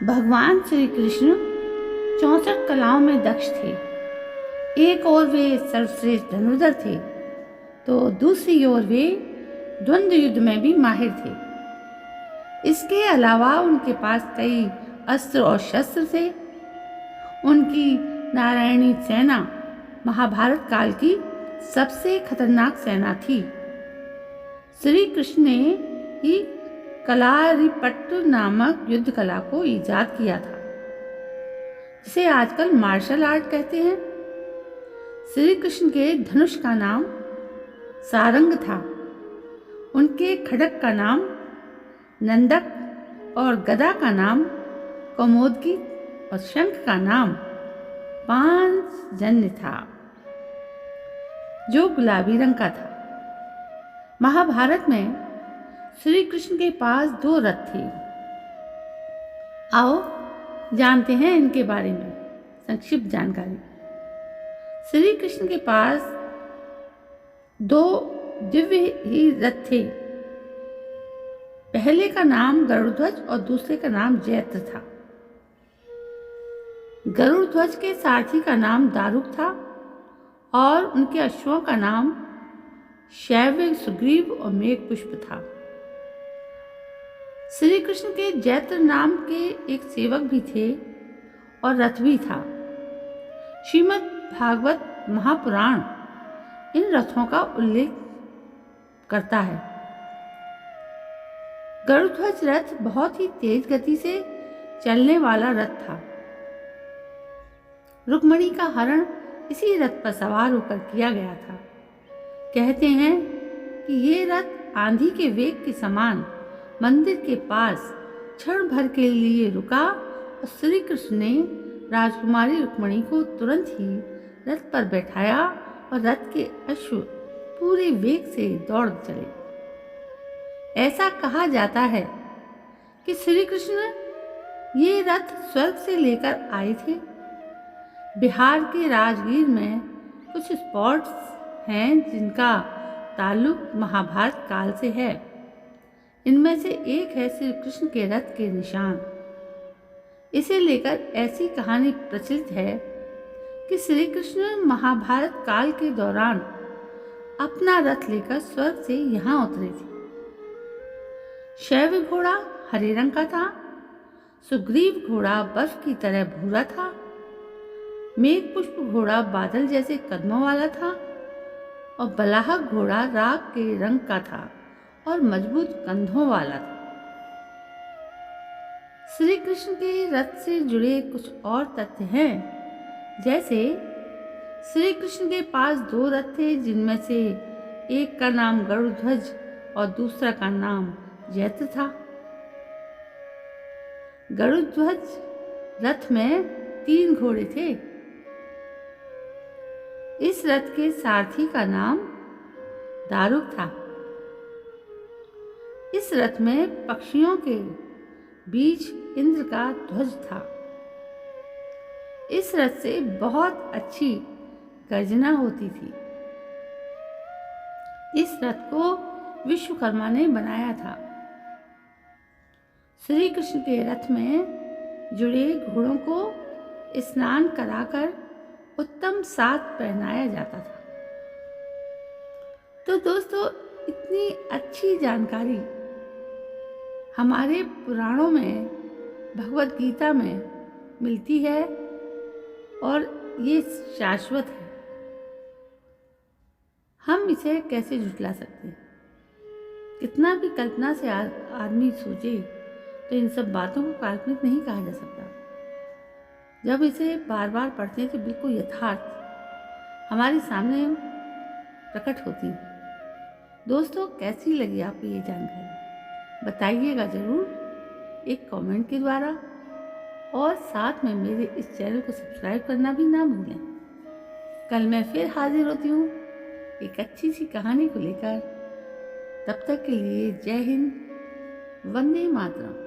भगवान श्री कृष्ण 64 कलाओं में दक्ष थे। एक ओर वे सर्वश्रेष्ठ धनुर्धर थे तो दूसरी ओर वे द्वंद्व युद्ध में भी माहिर थे। इसके अलावा उनके पास कई अस्त्र और शस्त्र थे। उनकी नारायणी सेना महाभारत काल की सबसे खतरनाक सेना थी। श्री कृष्ण ने ही कलारिपट्टु नामक युद्ध कला को ईजाद किया था, जिसे आजकल मार्शल आर्ट कहते हैं। श्री कृष्ण के धनुष का नाम सारंग था। उनके खड्ग का नाम नंदक और गदा का नाम कौमोदकी और शंख का नाम पांचजन्य था, जो गुलाबी रंग का था। महाभारत में श्री कृष्ण के पास 2 रथ थे। आओ जानते हैं इनके बारे में संक्षिप्त जानकारी। श्री कृष्ण के पास 2 दिव्य ही रथ थे। पहले का नाम गरुड़ध्वज और दूसरे का नाम जैत्र था। गरुड़ध्वज के सारथी का नाम दारुक था और उनके अश्वों का नाम शैव्य, सुग्रीव और मेघपुष्प था। श्री कृष्ण के जैत्र नाम के एक सेवक भी थे और रथ भी था। श्रीमद् भागवत महापुराण इन रथों का उल्लेख करता है। गरुड़ध्वज रथ बहुत ही तेज गति से चलने वाला रथ था। रुक्मिणी का हरण इसी रथ पर सवार होकर किया गया था। कहते हैं कि ये रथ आंधी के वेग के समान मंदिर के पास क्षण भर के लिए रुका और श्री कृष्ण ने राजकुमारी रुक्मिणी को तुरंत ही रथ पर बैठाया और रथ के अश्व पूरे वेग से दौड़ चले। ऐसा कहा जाता है कि श्री कृष्ण ये रथ स्वर्ग से लेकर आए थे। बिहार के राजगीर में कुछ स्पॉट्स हैं जिनका ताल्लुक महाभारत काल से है। इनमें से एक है श्री कृष्ण के रथ के निशान। इसे लेकर ऐसी कहानी प्रचलित है कि श्री कृष्ण महाभारत काल के दौरान अपना रथ लेकर स्वर्ग से यहाँ उतरे थे। शैव्य घोड़ा हरे रंग का था। सुग्रीव घोड़ा बर्फ की तरह भूरा था। मेघपुष्प घोड़ा बादल जैसे कदमों वाला था और बलाहक घोड़ा राख के रंग का था और मजबूत कंधों वाला था। श्री कृष्ण के रथ से जुड़े कुछ और तथ्य हैं, जैसे श्री कृष्ण के पास 2 रथ थे, जिनमें से एक का नाम गरुड़ध्वज और दूसरा का नाम जैत्र था। गरुड़ध्वज रथ में 3 घोड़े थे। इस रथ के सारथी का नाम दारुक था। इस रथ में पक्षियों के बीच इंद्र का ध्वज था। इस रथ से बहुत अच्छी गर्जना होती थी। इस रथ को विश्वकर्मा ने बनाया था। श्री कृष्ण के रथ में जुड़े घोड़ों को स्नान कराकर उत्तम साज पहनाया जाता था। तो दोस्तों, इतनी अच्छी जानकारी हमारे पुराणों में, भगवत गीता में मिलती है और ये शाश्वत है। हम इसे कैसे झुठला सकते हैं? कितना भी कल्पना से आदमी सोचे तो इन सब बातों को काल्पनिक नहीं कहा जा सकता। जब इसे बार बार पढ़ते हैं तो बिल्कुल यथार्थ हमारे सामने प्रकट होती है। दोस्तों, कैसी लगी आपको ये जानकारी? बताइएगा ज़रूर एक कमेंट के द्वारा, और साथ में मेरे इस चैनल को सब्सक्राइब करना भी ना भूलें। कल मैं फिर हाजिर होती हूँ एक अच्छी सी कहानी को लेकर। तब तक के लिए जय हिंद, वंदे मातरम।